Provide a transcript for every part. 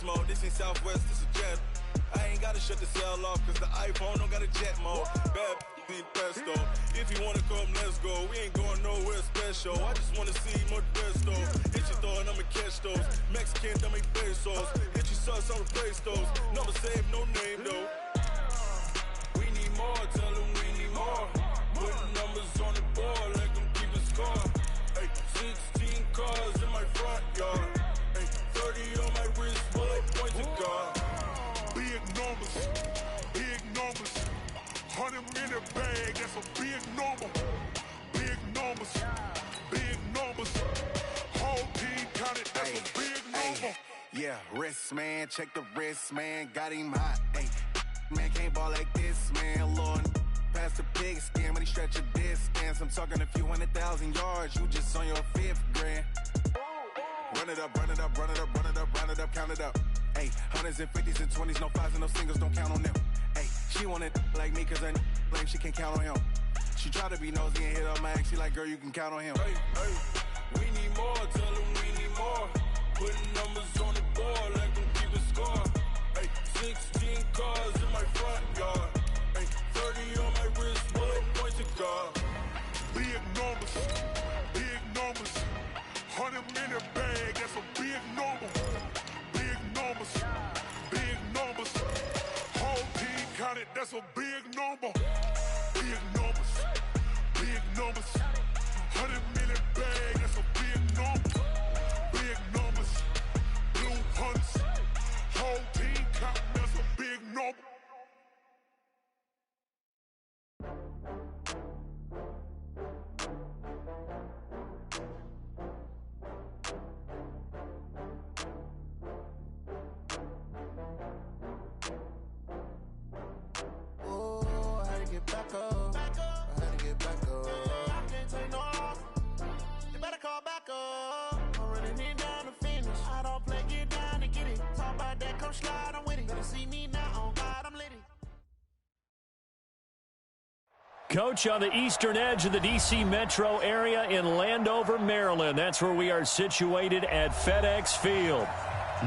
flex mode. This ain't Southwest, this is jet. I ain't gotta shut the cell off, cause the iPhone don't got a jet mode. Bad ain't presto. If you wanna come, let's go. We ain't going nowhere special. I just wanna see more resto. Hit you throwing, I'ma catch those. Mexican, dumb ain't pesos. Hit you sus on the play stores. Number save, no name though. We need more, tell them we need more. Putting numbers on the board, let them keep the score. Ay, 16 cars in my front yard. Ay, 30 on my wrist, full of points to God. Big numbers, big numbers. 100 in the bag, that's a big number. Big numbers, big numbers. Whole team counted, that's a big number. Yeah, wrist man, check the wrist man, got him hot. Ay, man can't ball like this, man. Lord, past the pig skin, but he stretch a distance. I'm talking a few 100,000 yards, you just on your 5th grand. Run it up, run it up, run it up, run it up, run it up, count it up. Ay, 100s and 50s and 20s, no 5s and no singles, don't count on them. Ay, she want it like me, cause her lame, she can't count on him. She try to be nosy and hit up my ex, she like, girl, you can count on him. Hey, hey, we need more, tell them we need more. Putting numbers on the board, let them keep the score. Hey, 16 cars in my front yard. Hey, 30 on my wrist, full of points to God. Big numbers, big numbers. 100 in the bag, that's a big number. Big numbers, big numbers. Whole team counted, that's a big number. Big numbers, big numbers. 100 in the bag, that's a big number. Big numbers, blue hunts. Whole team counting, that's a big number. Back up. I had to get back up. I can't take no loss. You better call back up. I'm running it down to finish. I don't play, get down to get it. Talk about that, come slide, I'm with it. Better see me now, on God, I'm litty. Coach, on the eastern edge of the D.C. metro area in Landover, Maryland. That's where we are situated at FedEx Field.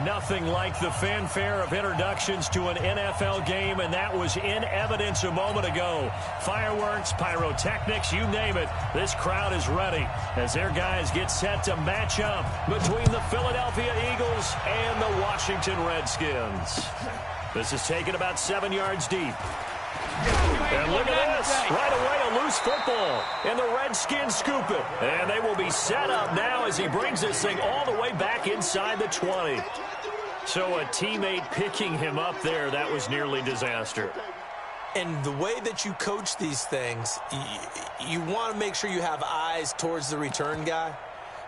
Nothing like the fanfare of introductions to an NFL game, and that was in evidence a moment ago. Fireworks, pyrotechnics, you name it. This crowd is ready as their guys get set to match up between the Philadelphia Eagles and the Washington Redskins. This is taken about 7 yards deep. And look at this. Right away, a loose football. And the Redskins scoop it. And they will be set up now as he brings this thing all the way back inside the 20. So a teammate picking him up there, that was nearly disaster. And the way that you coach these things, you want to make sure you have eyes towards the return guy,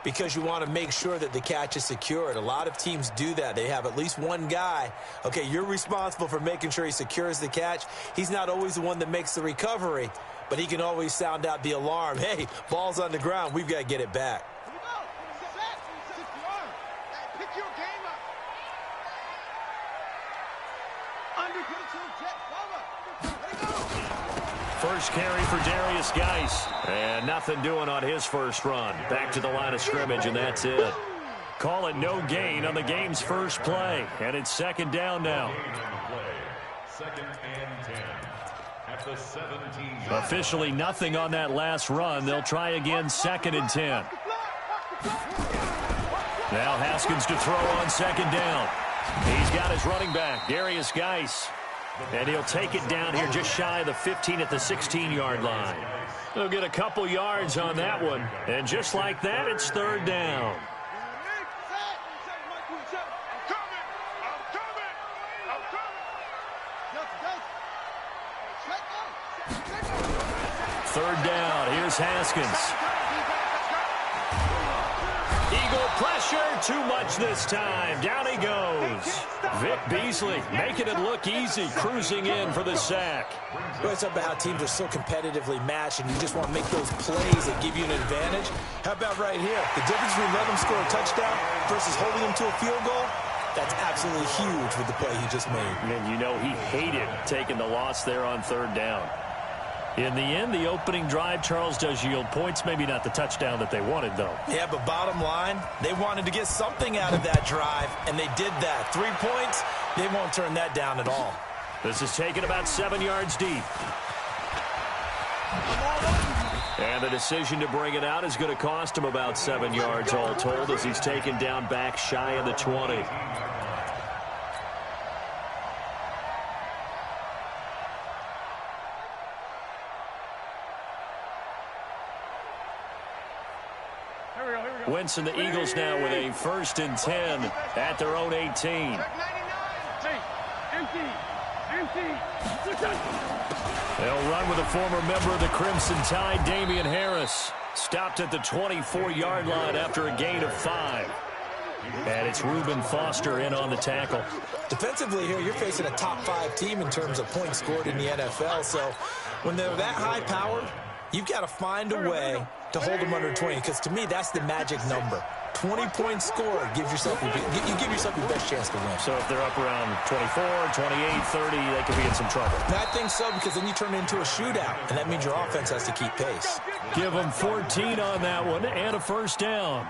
because you want to make sure that the catch is secured. A lot of teams do that. They have at least one guy. Okay, you're responsible for making sure he secures the catch. He's not always the one that makes the recovery, but he can always sound out the alarm. Hey, ball's on the ground. We've got to get it back. First carry for Darius Geis. And nothing doing on his first run. Back to the line of scrimmage, and that's it. Call it no gain on the game's first play. And it's second down now. Second and 10 at the 17. Officially nothing on that last run. They'll try again second and 10. Now Haskins to throw on second down. He's got his running back, Darius Geis. And he'll take it down here just shy of the 15 at the 16-yard line. He'll get a couple yards on that one. And just like that, it's third down. Third down. Here's Haskins. Eagle pressure, too much this time. Down he goes. Vic Beasley making it look easy, cruising in for the sack. Well, it's about how teams are so competitively matched, and you just want to make those plays that give you an advantage. How about right here? The difference between letting them score a touchdown versus holding them to a field goal, that's absolutely huge with the play he just made. And you know he hated taking the loss there on third down. In the end, the opening drive, Charles, does yield points. Maybe not the touchdown that they wanted, though. Yeah, but bottom line, they wanted to get something out of that drive, and they did that. 3 points, they won't turn that down at all. This is taken about 7 yards deep. And the decision to bring it out is going to cost him about 7 yards all told as he's taken down back shy of the 20. Wentz and the Eagles now with a 1st and 10 at their own 18. They'll run with a former member of the Crimson Tide, Damian Harris. Stopped at the 24-yard line after a gain of 5. And it's Reuben Foster in on the tackle. Defensively here, you're facing a top 5 team in terms of points scored in the NFL. So when they're that high powered, you've got to find a way to hold them under 20, because to me, that's the magic number. 20 points scored gives yourself you give yourself your best chance to win. So if they're up around 24, 28, 30, they could be in some trouble. And I think so, because then you turn it into a shootout, and that means your offense has to keep pace. Give them 14 on that one and a 1st down.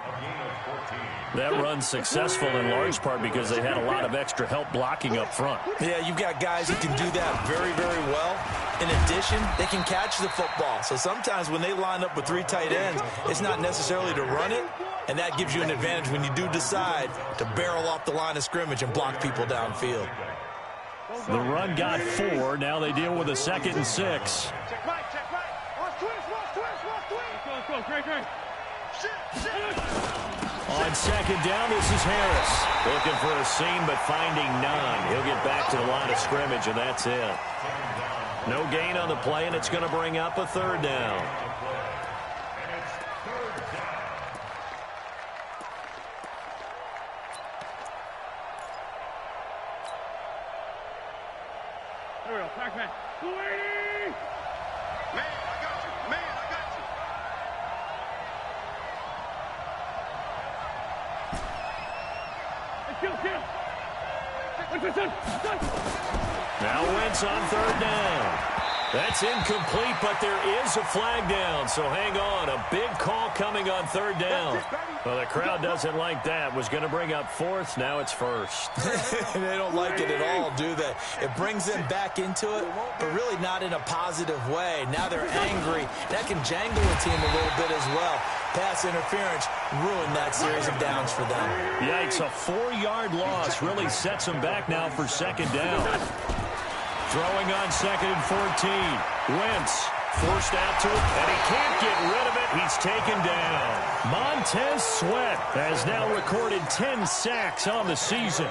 That run's successful in large part because they had a lot of extra help blocking up front. Yeah, you've got guys who can do that very, very well. In addition, they can catch the football. So sometimes when they line up with 3 tight ends, it's not necessarily to run it, and that gives you an advantage when you do decide to barrel off the line of scrimmage and block people downfield. The run got 4. Now they deal with a 2nd and 6. On 2nd down, this is Harris. Looking for a seam, but finding none. He'll get back to the line of scrimmage, and that's it. No gain on the play, and it's going to bring up a 3rd down. There we go. Pac-Man. 280! Man, I got you. Man, I got you. Let's kill. Now Wentz on 3rd down. That's incomplete, but there is a flag down, so hang on. A big call coming on 3rd down. Well, the crowd doesn't like that. Was going to bring up 4th. Now it's 1st. They don't like it at all, do they? It brings them back into it, but really not in a positive way. Now they're angry. That can jangle a team a little bit as well. Pass interference ruined that series of downs for them. Yikes, a 4-yard loss really sets them back now for 2nd down. Throwing on 2nd and 14. Wentz forced out to it, and he can't get rid of it. He's taken down. Montez Sweat has now recorded 10 sacks on the season.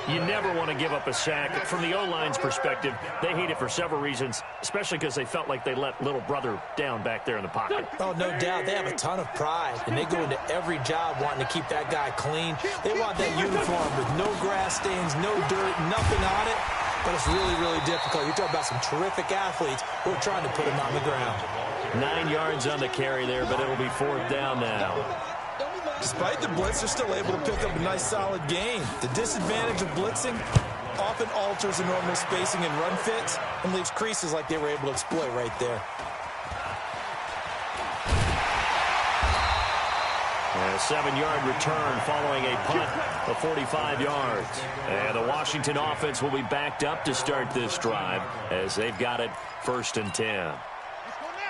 You never want to give up a sack. From the O-line's perspective, they hate it for several reasons, especially because they felt like they let little brother down back there in the pocket. Oh, no doubt. They have a ton of pride, and they go into every job wanting to keep that guy clean. They want that uniform with no grass stains, no dirt, nothing on it. But it's really, really difficult. You're talking about some terrific athletes who are trying to put him on the ground. 9 yards on the carry there, but it'll be 4th down now. Despite the blitz, they're still able to pick up a nice, solid gain. The disadvantage of blitzing often alters the normal spacing and run fits and leaves creases like they were able to exploit right there. A 7-yard return following a punt of 45 yards. And the Washington offense will be backed up to start this drive as they've got it 1st and 10.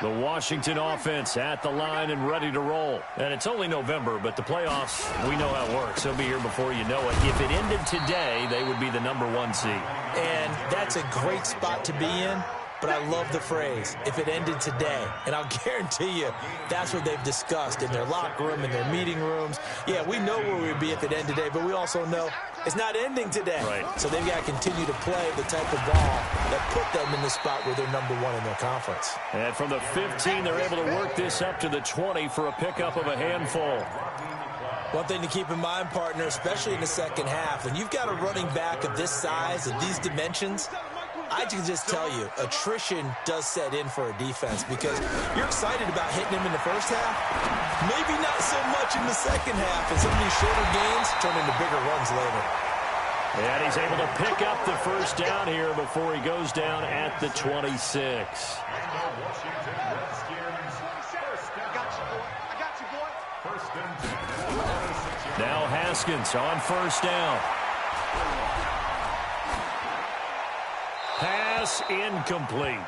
The Washington offense at the line and ready to roll. And it's only November, but the playoffs, we know how it works. They'll be here before you know it. If it ended today, they would be the #1 seed. And that's a great spot to be in. But I love the phrase, if it ended today. And I'll guarantee you, that's what they've discussed in their locker room, in their meeting rooms. Yeah, we know where we'd be if it ended today, but we also know it's not ending today. Right. So they've got to continue to play the type of ball that put them in the spot where they're #1 in their conference. And from the 15, they're able to work this up to the 20 for a pickup of a handful. One thing to keep in mind, partner, especially in the second half, when you've got a running back of this size and these dimensions, I can just tell you, attrition does set in for a defense because you're excited about hitting him in the first half. Maybe not so much in the second half, and some of these shorter gains turn into bigger runs later. And he's able to pick up the first down here before he goes down at the 26. Now Haskins on first down. Pass incomplete.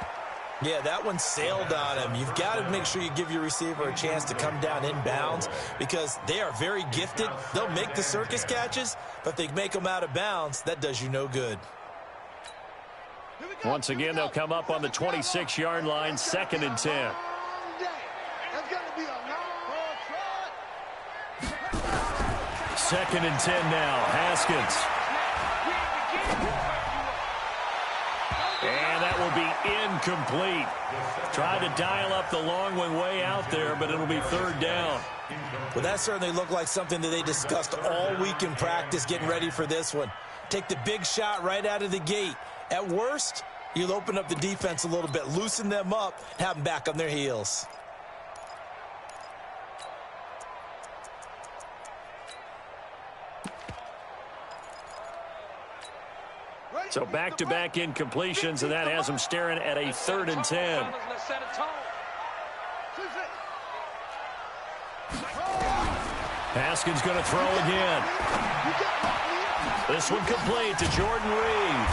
Yeah, that one sailed on him. You've got to make sure you give your receiver a chance to come down inbounds because they are very gifted. They'll make the circus catches, but if they make them out of bounds, that does you no good. Once again, they'll come up on the 26-yard line, 2nd and 10. Second and 10 now. Haskins. And that will be incomplete. Tried to dial up the long one way out there, but it'll be 3rd down. Well, that certainly looked like something that they discussed all week in practice getting ready for this one. Take the big shot right out of the gate. At worst, you'll open up the defense a little bit, loosen them up, have them back on their heels. So back-to-back incompletions, and that has them staring at a 3rd and 10. Haskins going to throw again. This one complete to Jordan Reed.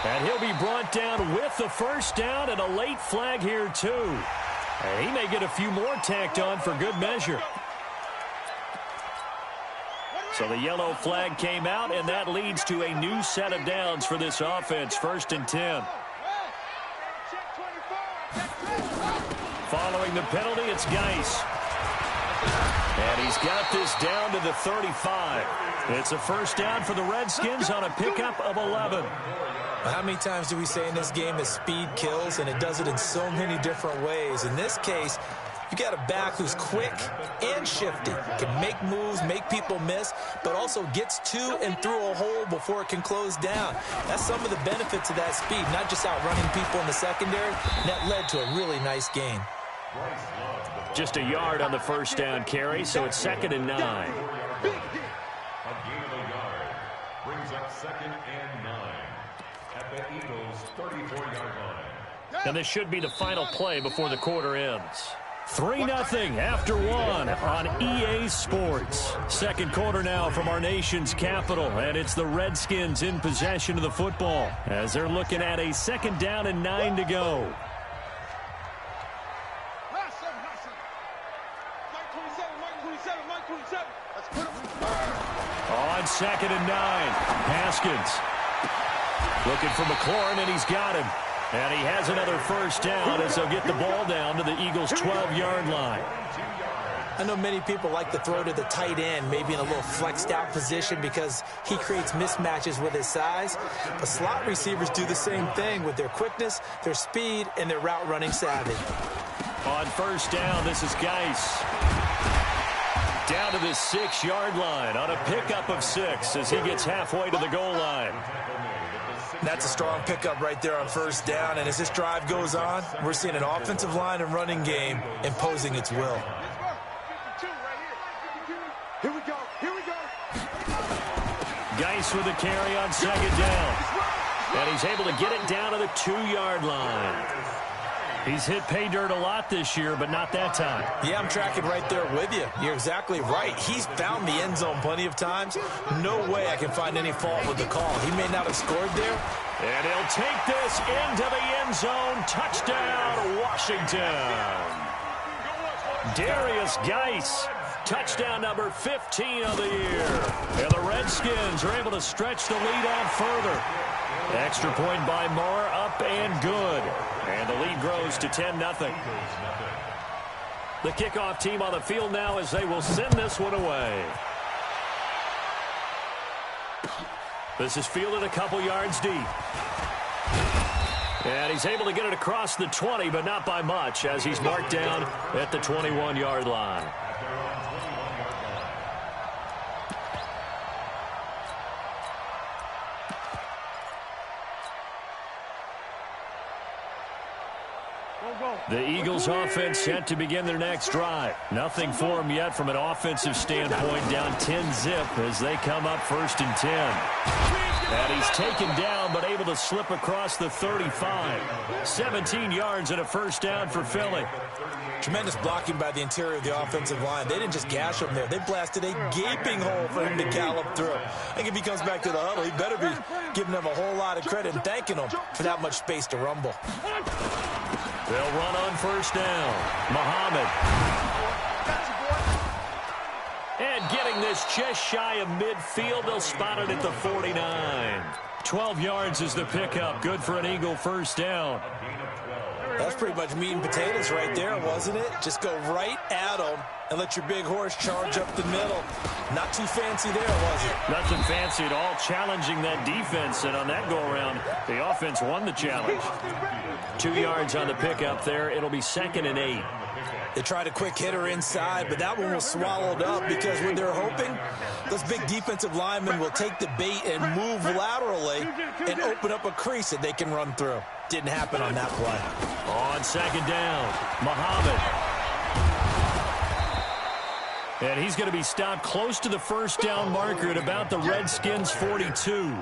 And he'll be brought down with the first down and a late flag here, too. And he may get a few more tacked on for good measure. So the yellow flag came out, and that leads to a new set of downs for this offense. 1st and 10. Following the penalty, it's Geis. And he's got this down to the 35. It's a first down for the Redskins on a pickup of 11. How many times do we say in this game that speed kills, and it does it in so many different ways? In this case, you got a back who's quick and shifty, can make moves, make people miss, but also gets to and through a hole before it can close down. That's some of the benefits of that speed, not just outrunning people in the secondary. And that led to a really nice gain. Just a yard on the first down carry, so it's 2nd and 9. A gain of a yard brings up 2nd and 9 at the Eagles' 34-yard line. And this should be the final play before the quarter ends. 3-0 after 1 on EA Sports. Second quarter now from our nation's capital, and it's the Redskins in possession of the football as they're looking at a 2nd down and 9 to go. On 2nd and 9, Haskins looking for McLaurin, and he's got him. And he has another first down as they'll get the ball down to the Eagles' 12-yard line. I know many people like to throw to the tight end, maybe in a little flexed out position because he creates mismatches with his size. But slot receivers do the same thing with their quickness, their speed, and their route running savvy. On first down, this is Geis. Down to the 6-yard line on a pickup of 6 as he gets halfway to the goal line. That's a strong pickup right there on first down, and as this drive goes on, we're seeing an offensive line and running game imposing its will. Here we go. Geis with a carry on 2nd down. And he's able to get it down to the 2-yard line. He's hit pay dirt a lot this year, but not that time. Yeah, I'm tracking right there with you. You're exactly right. He's found the end zone plenty of times. No way I can find any fault with the call. He may not have scored there. And he'll take this into the end zone. Touchdown, Washington. Darius Geis. Touchdown number 15 of the year. And the Redskins are able to stretch the lead out further. Extra point by Moore, up and good. And the lead grows to 10-0. The kickoff team on the field now as they will send this one away. This is fielded a couple yards deep. And he's able to get it across the 20, but not by much as he's marked down at the 21-yard line. The Eagles offense set to begin their next drive. Nothing for them yet from an offensive standpoint, down 10-0 as they come up 1st and 10. And he's taken down, but able to slip across the 35. 17 yards and a first down for Philly. Tremendous blocking by the interior of the offensive line. They didn't just gash him there. They blasted a gaping hole for him to gallop through. I think if he comes back to the huddle, he better be giving them a whole lot of credit and thanking them for that much space to rumble. They'll run on first down. Muhammad. And getting this just shy of midfield, they'll spot it at the 49. 12 yards is the pickup. Good for an Eagle first down. That's pretty much meat and potatoes right there, wasn't it? Just go right at them and let your big horse charge up the middle. Not too fancy there, was it? Nothing fancy at all, challenging that defense. And on that go-around, the offense won the challenge. 2 yards on the pickup there. It'll be 2nd and 8. They tried a quick hitter inside, but that one was swallowed up because what they're hoping, those big defensive linemen will take the bait and move laterally and open up a crease that they can run through. Didn't happen on that play. On 2nd down, Muhammad. And he's going to be stopped close to the first down marker at about the Redskins' 42.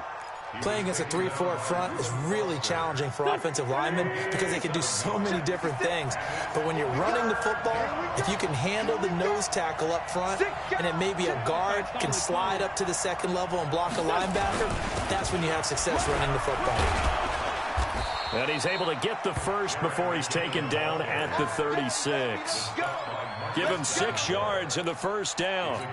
Playing against a 3-4 front is really challenging for offensive linemen because they can do so many different things. But when you're running the football, if you can handle the nose tackle up front and then maybe a guard can slide up to the second level and block a linebacker, that's when you have success running the football. And he's able to get the first before he's taken down at the 36. Give him 6 yards in the first down.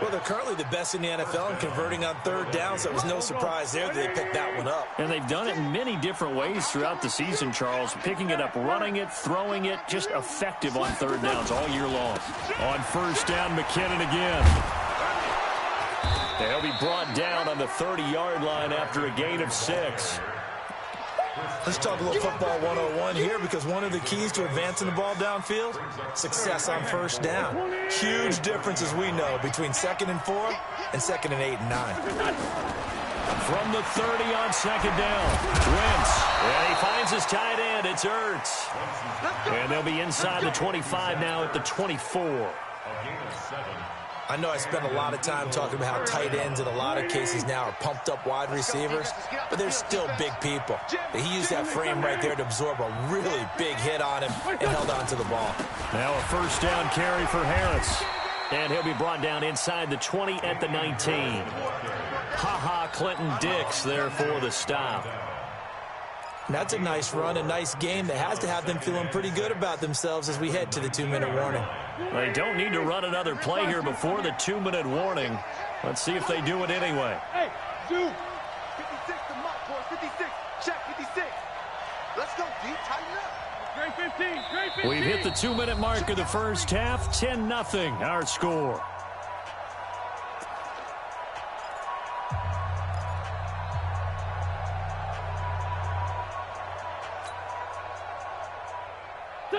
Well, they're currently the best in the NFL in converting on third down, so it was no surprise there that they picked that one up. And they've done it in many different ways throughout the season, Charles. Picking it up, running it, throwing it, just effective on third downs all year long. On first down, McKinnon again. They'll be brought down on the 30-yard line after a gain of 6. Let's talk a little football 101 here because one of the keys to advancing the ball downfield, success on first down. Huge difference, as we know, between 2nd and 4 and 2nd and 8 and 9. From the 30 on 2nd down, Wentz. And he finds his tight end. It's Ertz. And they'll be inside the 25 now at the 24. I know I spent a lot of time talking about how tight ends in a lot of cases now are pumped up wide receivers, but they're still big people. He used that frame right there to absorb a really big hit on him and held on to the ball. Now a first down carry for Harris. And he'll be brought down inside the 20 at the 19. Ha-ha, Clinton Dix there for the stop. That's a nice run, a nice game that has to have them feeling pretty good about themselves as we head to the 2-minute warning. They don't need to run another play here before the 2-minute warning. Let's see if they do it anyway. Hey, 56 to Mike, boys. 56. Check 56. Let's go, D. Tighten up. Great 15. Great 15. We've hit the 2-minute mark of the first half. 10-0 our score.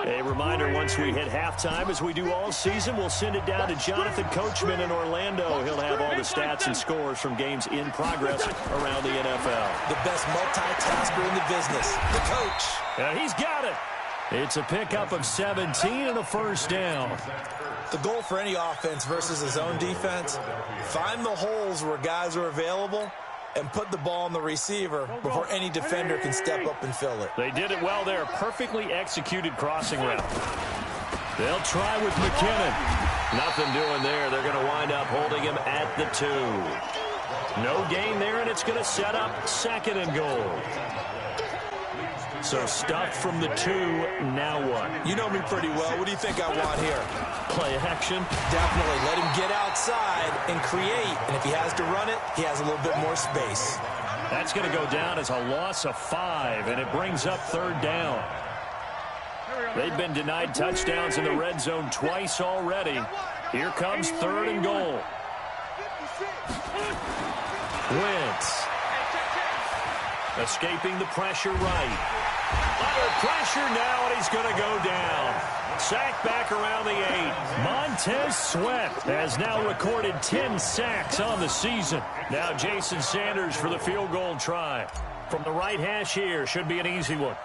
A reminder, once we hit halftime, as we do all season, we'll send it down to Jonathan Coachman in Orlando. He'll have all the stats and scores from games in progress around the NFL. The best multitasker in the business, the coach. And he's got it. It's a pickup of 17 and a first down. The goal for any offense versus his own defense, find the holes where guys are available and put the ball on the receiver before any defender can step up and fill it. They did it well there. Perfectly executed crossing route. They'll try with McKinnon. Nothing doing there. They're going to wind up holding him at the 2. No gain there, and it's going to set up 2nd and goal. So stuffed from the 2, now what? You know me pretty well. What do you think I want here? Play action? Definitely. Let him get outside and create. And if he has to run it, he has a little bit more space. That's going to go down as a loss of 5, and it brings up 3rd down. They've been denied touchdowns in the red zone twice already. Here comes 3rd and goal. Wentz. Escaping the pressure right. Under pressure now, and he's going to go down. Sacked back around the 8. Montez Sweat has now recorded 10 sacks on the season. Now Jason Sanders for the field goal try. From the right hash here, should be an easy one.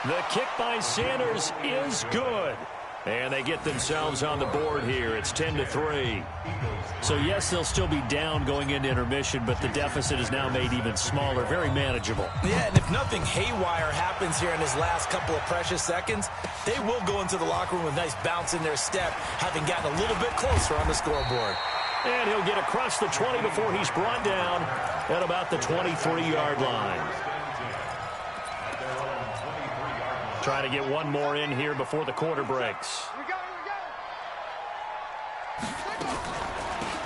The kick by Sanders is good. And they get themselves on the board here. It's 10-3. So, yes, they'll still be down going into intermission, but the deficit is now made even smaller, very manageable. Yeah, and if nothing haywire happens here in his last couple of precious seconds, they will go into the locker room with a nice bounce in their step, having gotten a little bit closer on the scoreboard. And he'll get across the 20 before he's brought down at about the 23-yard line. Trying to get one more in here before the quarter breaks.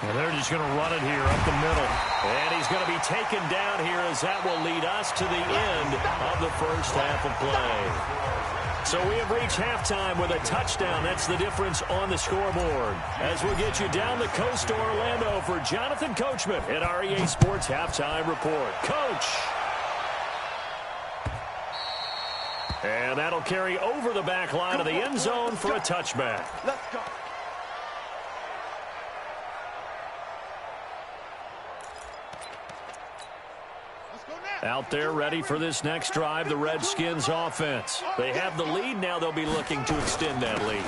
And they're just going to run it here up the middle. And he's going to be taken down here as that will lead us to the end of the first half of play. So we have reached halftime with a touchdown. That's the difference on the scoreboard. As we'll get you down the coast to Orlando for Jonathan Coachman at our EA Sports Halftime Report. Coach! And that'll carry over the back line of the end zone for a touchback. Let's go. Out there ready for this next drive, the Redskins offense. They have the lead. Now they'll be looking to extend that lead.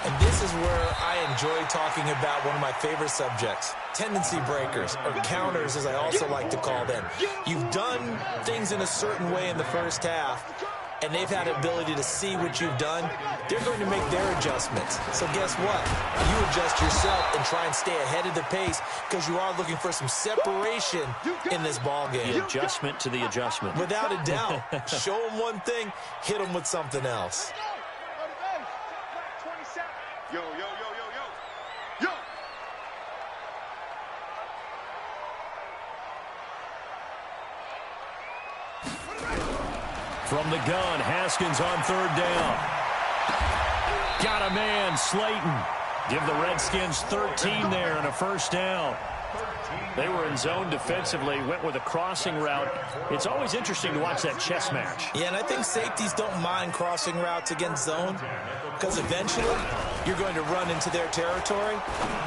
And this is where I enjoy talking about one of my favorite subjects, tendency breakers, or counters as I also like to call them. You've done things in a certain way in the first half, and they've had the ability to see what you've done. They're going to make their adjustments. So guess what? You adjust yourself and try and stay ahead of the pace because you are looking for some separation in this ball game. The adjustment to the adjustment. Without a doubt. Show them one thing, hit them with something else. Yo, yo, yo, yo, yo. Yo! From the gun, Haskins on third down. Got a man, Slayton. Give the Redskins 13 there and a first down. They were in zone defensively, went with a crossing route. It's always interesting to watch that chess match. Yeah, and I think safeties don't mind crossing routes against zone because eventually you're going to run into their territory,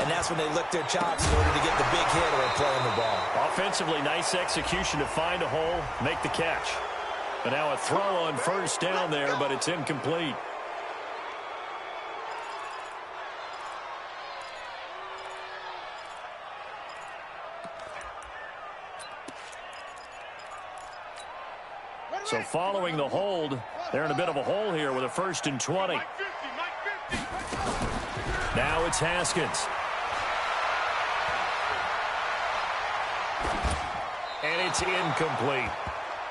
and that's when they lick their chops in order to get the big hit or play on the ball. Offensively, nice execution to find a hole, make the catch. But now a throw on first down there, but it's incomplete. So following the hold, they're in a bit of a hole here with a 1st and 20. Now it's Haskins. And it's incomplete.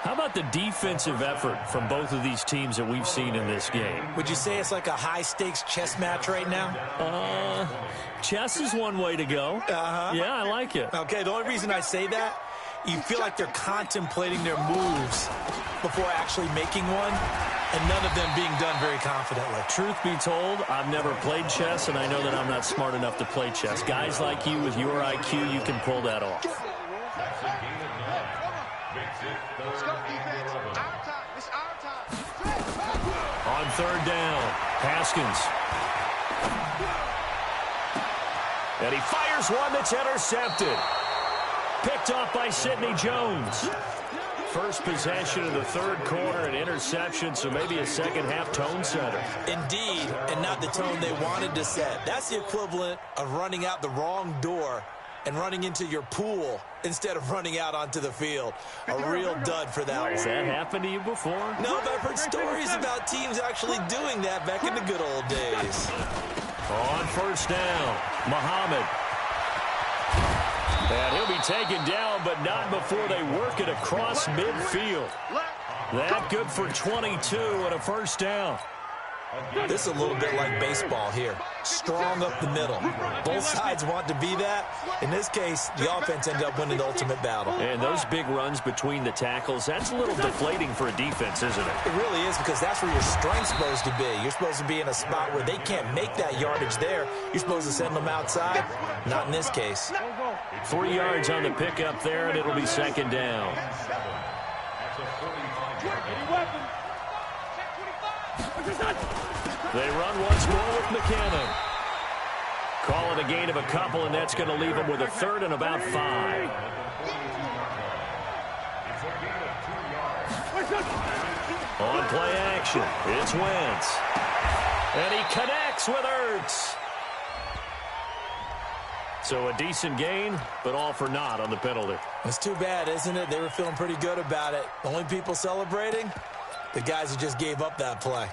How about the defensive effort from both of these teams that we've seen in this game? Would you say it's like a high-stakes chess match right now? Chess is one way to go. Yeah, I like it. Okay, the only reason I say that, you feel like they're contemplating their moves before actually making one, and none of them being done very confidently. Truth be told, I've never played chess, and I know that I'm not smart enough to play chess. Guys like you with your IQ, you can pull that off. On third down, Haskins. And he fires one that's intercepted. Picked off by Sidney Jones. First possession of the third quarter, an interception, so maybe a second-half tone setter. Indeed, and not the tone they wanted to set. That's the equivalent of running out the wrong door and running into your pool instead of running out onto the field. A real dud for that one. Has that happened to you before? No, but I've heard stories about teams actually doing that back in the good old days. On first down, Muhammad. And he'll be taken down, but not before they work it across midfield. That good for 22 and a first down. This is a little bit like baseball here. Strong up the middle. Both sides want to be that. In this case, the offense ended up winning the ultimate battle. And those big runs between the tackles, that's a little deflating for a defense, isn't it? It really is, because that's where your strength's supposed to be. You're supposed to be in a spot where they can't make that yardage there. You're supposed to send them outside. Not in this case. 3 yards on the pickup there, and it'll be second down. They run once more with McKinnon. Call it a gain of a couple, and that's going to leave them with a third and about 5. On play action, it's Wentz. And he connects with Ertz. So a decent gain, but all for naught on the penalty. It's too bad, isn't it? They were feeling pretty good about it. The only people celebrating, the guys who just gave up that play.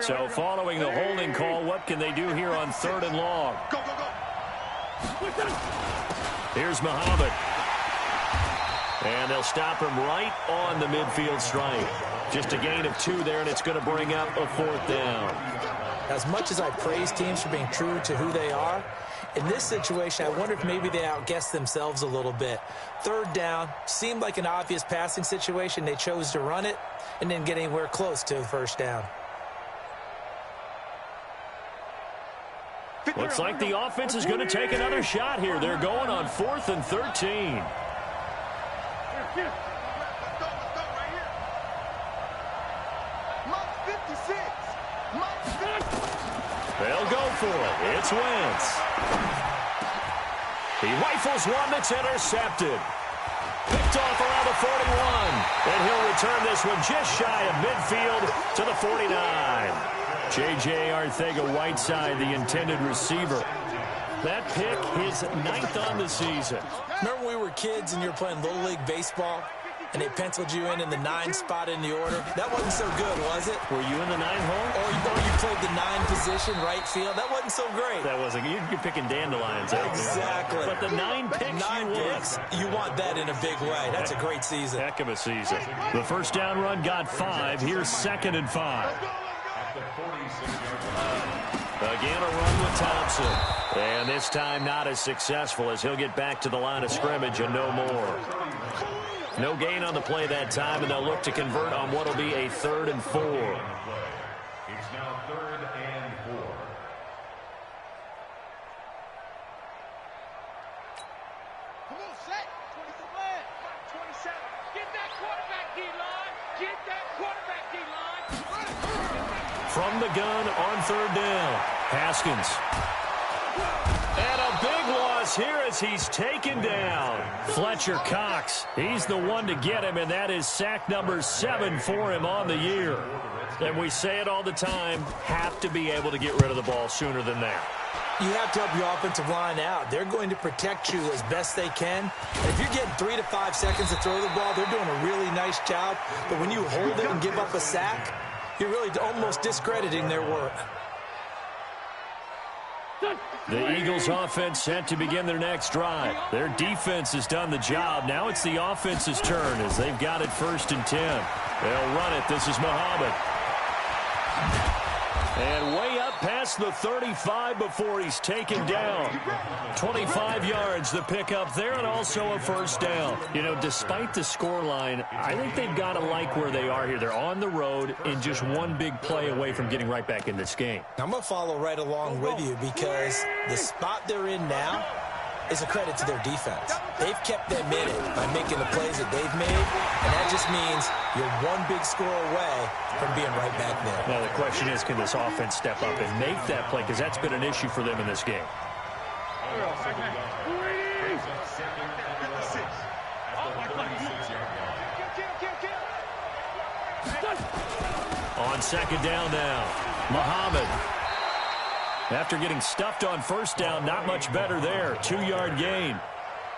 So following the holding call, what can they do here on 3rd and long? Go, go, go. Here's Muhammad. And they'll stop him right on the midfield stripe. Just a gain of 2 there, and it's going to bring up a 4th down. As much as I praise teams for being true to who they are, in this situation, I wonder if maybe they outguessed themselves a little bit. 3rd down seemed like an obvious passing situation. They chose to run it and didn't get anywhere close to the 1st down. Looks like the offense is going to take another shot here. They're going on 4th and 13. They'll go for it. It's Wentz. He rifles one that's intercepted. Picked off around the 41. And he'll return this one just shy of midfield to the 49. J.J. Arcega-Whiteside, the intended receiver. That pick, his 9th on the season. Remember when we were kids and you were playing Little League Baseball and they penciled you in the 9 spot in the order? That wasn't so good, was it? Were you in the 9 hole? Or you played the 9 position, right field. That wasn't so great. That wasn't. You're picking dandelions out there. Exactly. But the 9 picks, you want that in a big way. That's a great season. Heck of a season. The 1st down run got 5. Here's 2nd and 5. Again, a run with Thompson. And this time not as successful as he'll get back to the line of scrimmage and no more. No gain on the play that time, and they'll look to convert on what will be a 3rd and 4. It's now 3rd and 4. Come on, set. 27. Get that quarterback D-line. Get that quarterback D-line. From the gun on 3rd down. Haskins. And a big loss here as he's taken down. Fletcher Cox, he's the one to get him, and that is sack number 7 for him on the year. And we say it all the time, have to be able to get rid of the ball sooner than that. You have to help your offensive line out. They're going to protect you as best they can. And if you're getting 3 to 5 seconds to throw the ball, they're doing a really nice job. But when you hold it and give up a sack, you're really almost discrediting their work. The Eagles offense set to begin their next drive. Their defense has done the job. Now it's the offense's turn as they've got it 1st and 10. They'll run it. This is Muhammad. And way up past the 35 before he's taken down. 25 yards the pickup there, and also a 1st down. You know, despite the scoreline, I think they've got to like where they are here. They're on the road and just one big play away from getting right back in this game. I'm going to follow right along with you because the spot they're in now is a credit to their defense. They've kept them in it by making the plays that they've made, and that just means you're one big score away from being right back there. Now the question is, can this offense step up and make that play? Because that's been an issue for them in this game. On 2nd down now, Muhammad. After getting stuffed on 1st down, not much better there. 2-yard gain.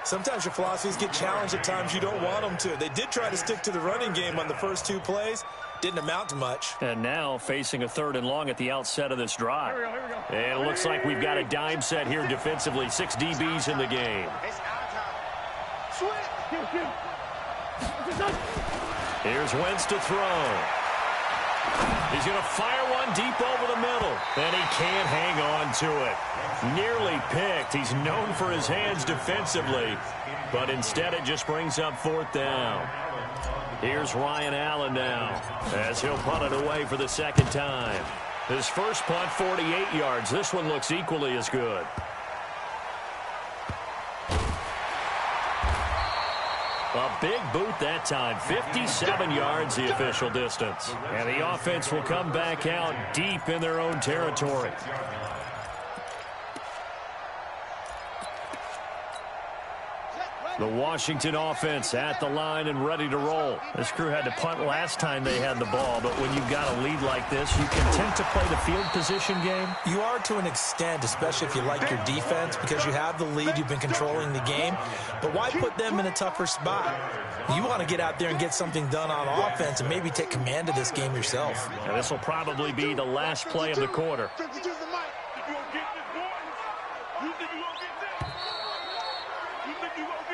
Sometimes your philosophies get challenged at times you don't want them to. They did try to stick to the running game on the first 2 plays. Didn't amount to much. And now facing a 3rd and long at the outset of this drive. Here we go. And it looks like we've got a dime set here defensively. 6 DBs in the game. It's our time. Here's Wentz to throw. He's going to fire one deep over the middle. And he can't hang on to it. Nearly picked. He's known for his hands defensively. But instead it just brings up 4th down. Here's Ryan Allen now as he'll punt it away for the 2nd time. His first punt, 48 yards. This one looks equally as good. A big boot that time. 57 yards the official distance. And the offense will come back out deep in their own territory. The Washington offense at the line and ready to roll. This crew had to punt last time they had the ball, but when you've got a lead like this, you content to play the field position game? You are to an extent, especially if you like your defense, because you have the lead, you've been controlling the game. But why put them in a tougher spot? You want to get out there and get something done on offense and maybe take command of this game yourself. And this will probably be the last play of the quarter.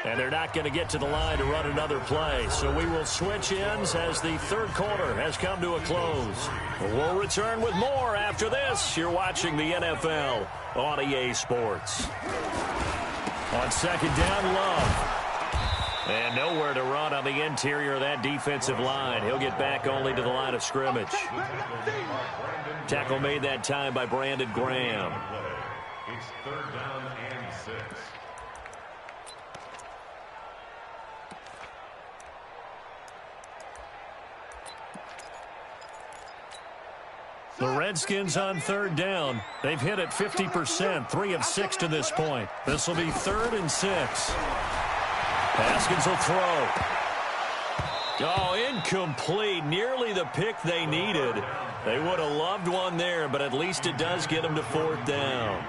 And they're not going to get to the line to run another play. So we will switch ends as the third quarter has come to a close. We'll return with more after this. You're watching the NFL on EA Sports. On second down, Love. And nowhere to run on the interior of that defensive line. He'll get back only to the line of scrimmage. Tackle made that time by Brandon Graham. It's third down and 6. The Redskins on third down. They've hit it 50%, 3 of 6 to this point. This will be 3rd and 6. Haskins will throw. Oh, incomplete. Nearly the pick they needed. They would have loved one there, but at least it does get them to 4th down.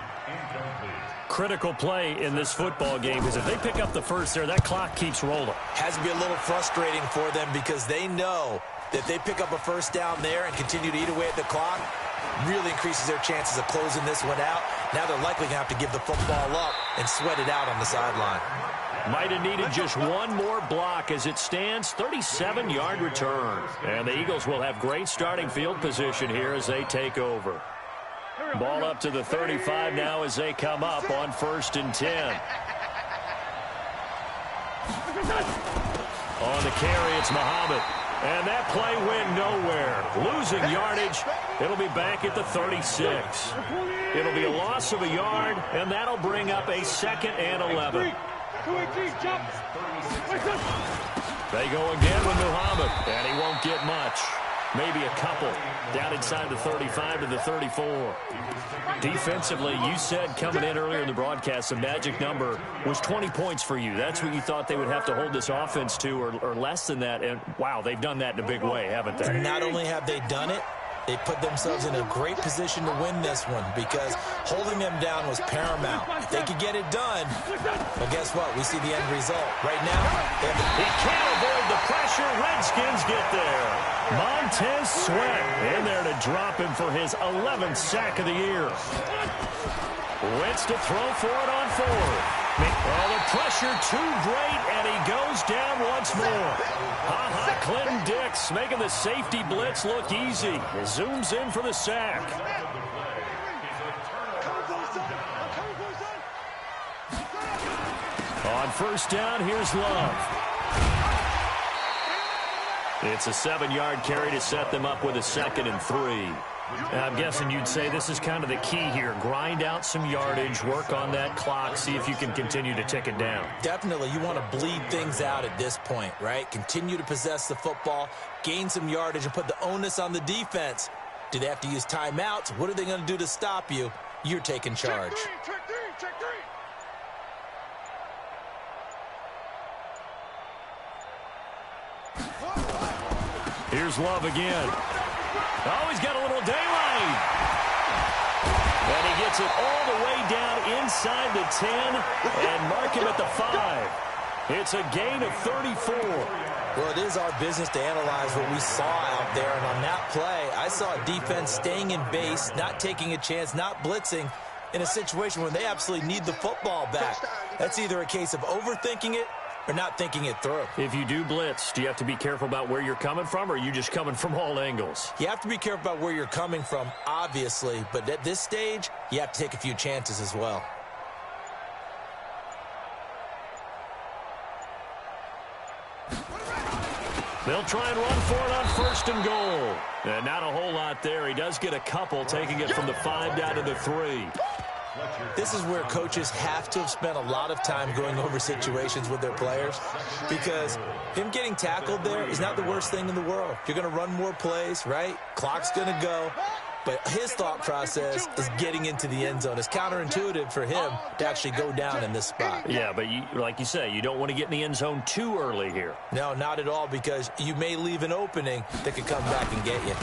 Critical play in this football game because if they pick up the first there, that clock keeps rolling. Has to be a little frustrating for them because they know that they pick up a first down there and continue to eat away at the clock, really increases their chances of closing this one out. Now they're likely going to have to give the football up and sweat it out on the sideline. Might have needed just one more block as it stands, 37-yard return. And the Eagles will have great starting field position here as they take over. Ball up to the 35 now as they come up on 1st and 10. On the carry, it's Muhammad. And that play went nowhere. Losing yardage. It'll be back at the 36. It'll be a loss of a yard, and that'll bring up a 2nd and 11. They go again with Muhammad, and he won't get much. Maybe a couple. Down inside the 35 to the 34. Defensively, you said coming in earlier in the broadcast, the magic number was 20 points for you. That's what you thought they would have to hold this offense to or less than that. And, wow, they've done that in a big way, haven't they? Not only have they done it, they put themselves in a great position to win this one because holding them down was paramount. If they could get it done, well, guess what? We see the end result. Right now, he can't avoid the pressure. Redskins get there. Montez Sweat in there to drop him for his 11th sack of the year. Wentz to throw for it on 4th. Well, the pressure too great, and he goes down once more. Clinton Dix making the safety blitz look easy. He zooms in for the sack. On 1st down, here's Love. It's a 7-yard carry to set them up with a 2nd and 3. I'm guessing you'd say this is kind of the key here. Grind out some yardage, work on that clock, see if you can continue to tick it down. Definitely. You want to bleed things out at this point, right? Continue to possess the football, gain some yardage, and put the onus on the defense. Do they have to use timeouts? What are they going to do to stop you? You're taking charge. Check three. Here's Love again. Oh, he's got a little daylight. And he gets it all the way down inside the 10 and mark him at the 5. It's a gain of 34. Well, it is our business to analyze what we saw out there. And on that play, I saw a defense staying in base, not taking a chance, not blitzing in a situation where they absolutely need the football back. That's either a case of overthinking it or not thinking it through. If you do blitz, do you have to be careful about where you're coming from, or are you just coming from all angles? You have to be careful about where you're coming from, obviously, but at this stage, you have to take a few chances as well. They'll try and run for it on 1st and goal. And not a whole lot there. He does get a couple, taking it from the 5 down to the 3. This is where coaches have to have spent a lot of time going over situations with their players because him getting tackled there is not the worst thing in the world. You're going to run more plays, right? Clock's going to go. but his thought process is getting into the end zone. It's counterintuitive for him to actually go down in this spot. Yeah, but like you say, you don't want to get in the end zone too early here. No, not at all, because you may leave an opening that could come back and get you.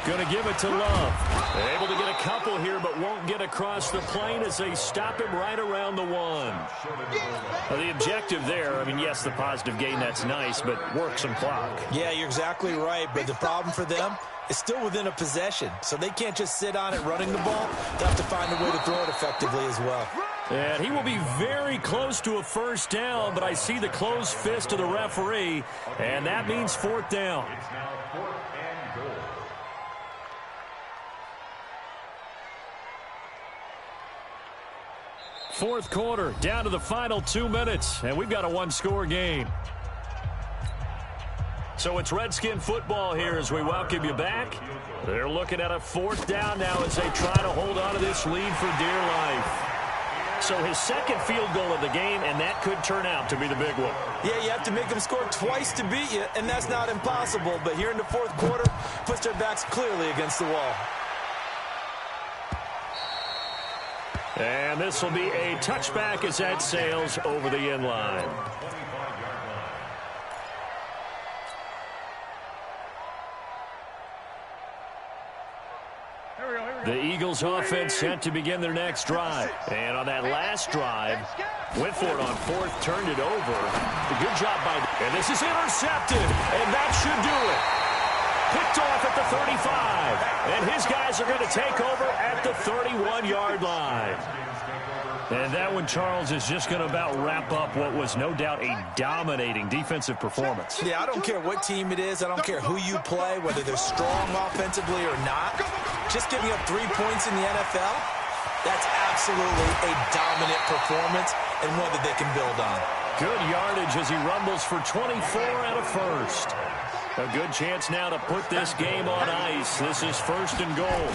Going to give it to Love. They're able to get a couple here, but won't get across the plane as they stop him right around the 1. Well, the objective there, I mean, yes, the positive gain, that's nice, but work some clock. Yeah, you're exactly right, but the problem for them is still within a possession, so they can't just sit on it running the ball. They have to find a way to throw it effectively as well. And he will be very close to a first down, but I see the closed fist of the referee, and that means 4th down. It's now 4th and goal. Fourth quarter, down to the final 2 minutes, and we've got a 1-score game. So it's Redskin football here as we welcome you back. They're looking at a 4th down now as they try to hold on to this lead for dear life. So his second field goal of the game, and that could turn out to be the big one. Yeah, you have to make them score twice to beat you, and that's not impossible. But here in the fourth quarter, puts their backs clearly against the wall. And this will be a touchback as that sails over the end line. The Eagles offense set to begin their next drive. And on that last drive, went for it on 4th, turned it over. A good job by... And this is intercepted, and that should do it. Picked off at the 35. And his guys are going to take over at the 31-yard line. And that one, Charles, is just going to about wrap up what was no doubt a dominating defensive performance. Yeah, I don't care what team it is. I don't care who you play, whether they're strong offensively or not. Just giving up 3 points in the NFL, that's absolutely a dominant performance and one that they can build on. Good yardage as he rumbles for 24 and a first. A good chance now to put this game on ice. This is 1st and goal.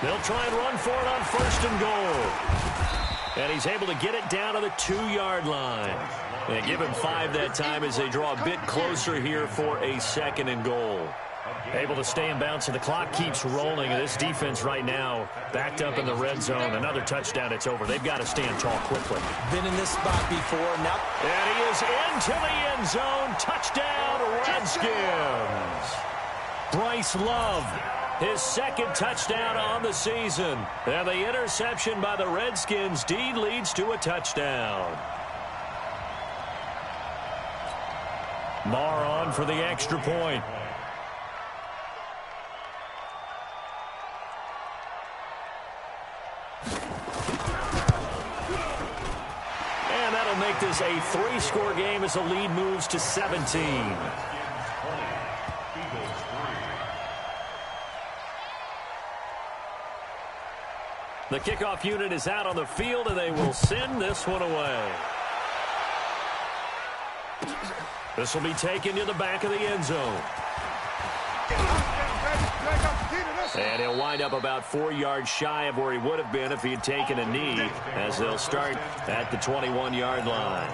They'll try and run for it on 1st and goal. And he's able to get it down to the 2-yard line. And give him 5 that time as they draw a bit closer here for a 2nd and goal. Able to stay in bounds, and the clock keeps rolling. And this defense right now backed up in the red zone. Another touchdown, it's over. They've got to stand tall quickly. Been in this spot before. Now. And he is into the end zone. Touchdown, Redskins. Bryce Love, his 2nd touchdown on the season. And the interception by the Redskins D leads to a touchdown. Marr on for the extra point. And that'll make this a 3-score game as the lead moves to 17. The kickoff unit is out on the field, and they will send this one away. This will be taken to the back of the end zone. And he'll wind up about 4 yards shy of where he would have been if he had taken a knee, as they'll start at the 21-yard line.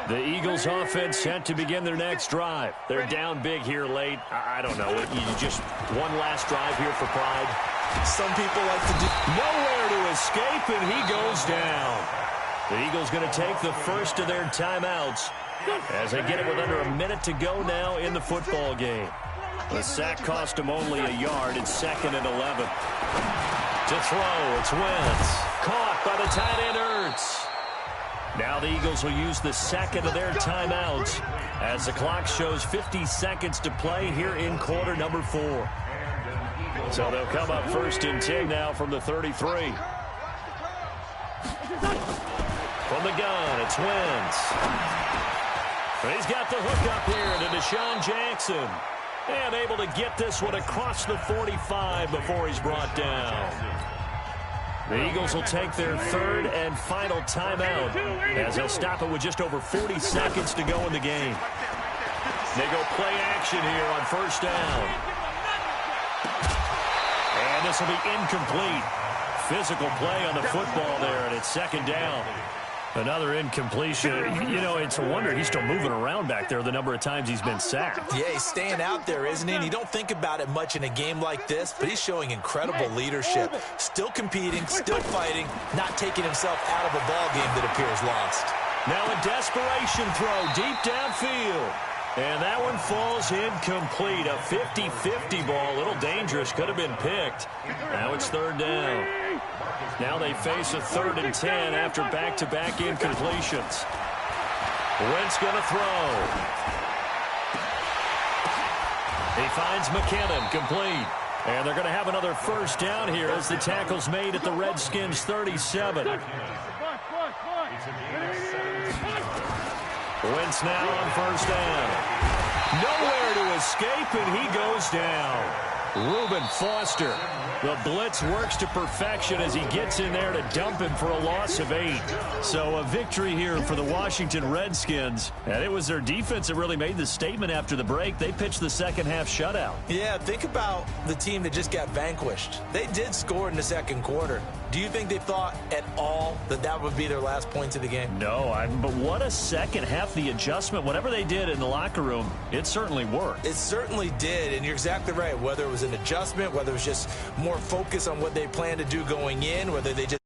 The Eagles offense set to begin their next drive. They're down big here late. I don't know. You just one last drive here for pride. Some people like to do... Nowhere to escape, and he goes down. The Eagles going to take the first of their timeouts as they get it with under a minute to go now in the football game. The sack cost him only a yard. It's 2nd and 11. To throw, it's Wentz. Caught by the tight end, Ertz. Now the Eagles will use the 2nd of their timeouts as the clock shows 50 seconds to play here in quarter number 4. So they'll come up 1st and 10 now from the 33. From the gun, it's Wentz. He's got the hook up here to Deshaun Jackson. And able to get this one across the 45 before he's brought down. The Eagles will take their 3rd and final timeout as they'll stop it with just over 40 seconds to go in the game. They go play action here on 1st down. And this will be incomplete. Physical play on the football there, and it's 2nd down. Another incompletion. You know, it's a wonder he's still moving around back there the number of times he's been sacked. Yeah, he's staying out there, isn't he? And you don't think about it much in a game like this, but he's showing incredible leadership. Still competing, still fighting, not taking himself out of a ball game that appears lost. Now a desperation throw deep downfield. And that one falls incomplete. A 50-50 ball. A little dangerous. Could have been picked. Now it's third down. Now they face a 3rd and 10 after back-to-back incompletions. Wentz going to throw. He finds McKinnon, complete. And they're going to have another first down here as the tackle's made at the Redskins' 37. Wentz now on first down. Nowhere to escape, and he goes down. Reuben Foster. The blitz works to perfection as he gets in there to dump him for a loss of 8. So a victory here for the Washington Redskins. And it was their defense that really made the statement after the break. They pitched the second half shutout. Yeah, think about the team that just got vanquished. They did score in the second quarter. Do you think they thought at all that that would be their last points of the game? No, but what a second half. The adjustment, whatever they did in the locker room, it certainly worked. It certainly did, and you're exactly right. Whether it was an adjustment, whether it was just more focus on what they planned to do going in, whether they just